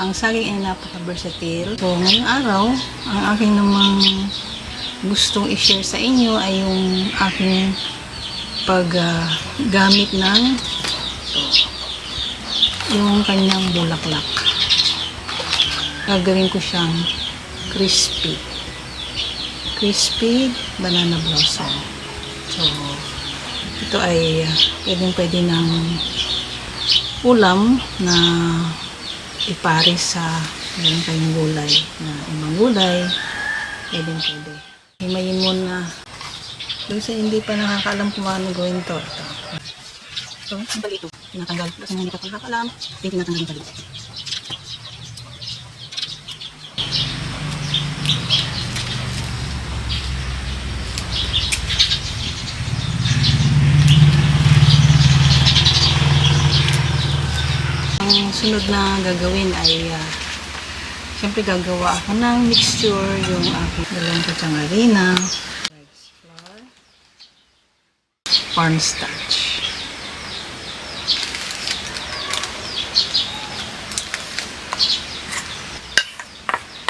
Ang saging ay napaka-versatile. So, ngayong araw, ang aking namang gustong i-share sa inyo ay yung aking paggamit ng yung kanyang bulaklak. Gagawin ko siyang crispy banana blossom. So, ito ay pwede ng ulam na ipares sa meron kayong gulay na ibang gulay. Pwede. Himayin mo na. Kasi hindi pa nakakaalam kung paano gawin to. Ito. So, ang balito. Tinatanggal. Kasi hindi pa nakakaalam. Hindi tinatanggal yung balito. Ang sunod na gagawin ay siyempre gagawa ako ng mixture, yung aking dalawang kutsang harina, rice flour, cornstarch.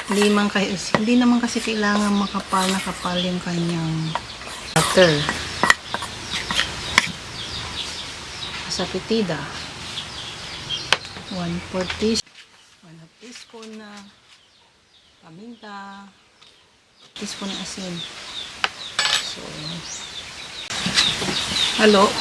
Hindi naman kasi kailangan makapal na kapal yung kanyang butter. Asafetida. 1/4 teaspoon na paminta, teaspoon na asin. So, halo.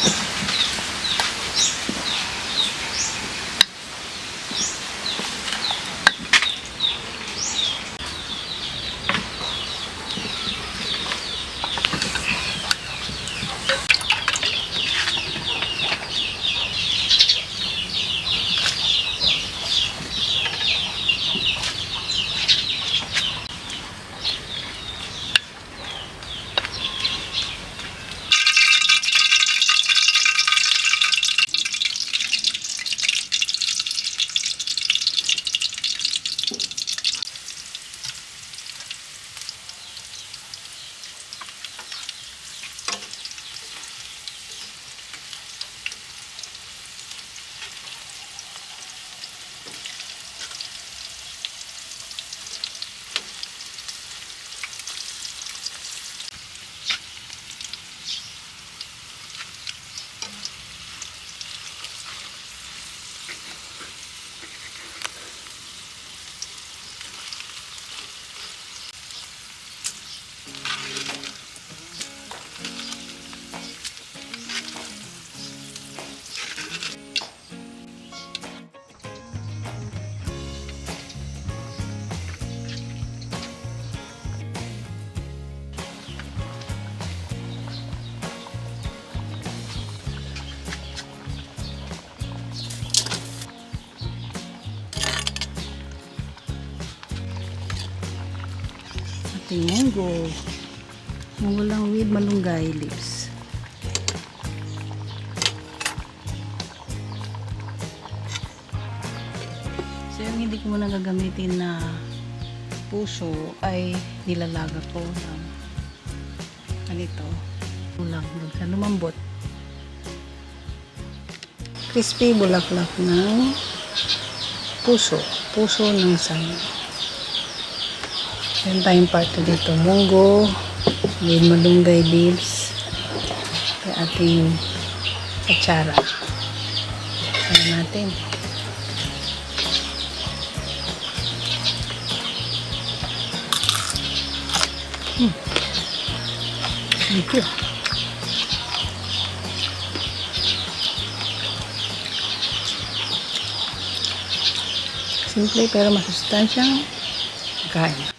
Munggo. Munggo lang with malunggay leaves. So, yung hindi ko muna gagamitin na puso ay nilalaga ko ng ganito. Ulang sa lumambot. Crispy bulaklak ng puso. Puso ng saging. Meron tayong parte dito, munggo, with malunggay leaves, kaya ating atsara. Ayan natin. Thank you. Simple pero masustansyang kain.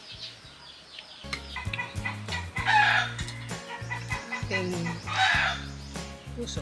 Puso.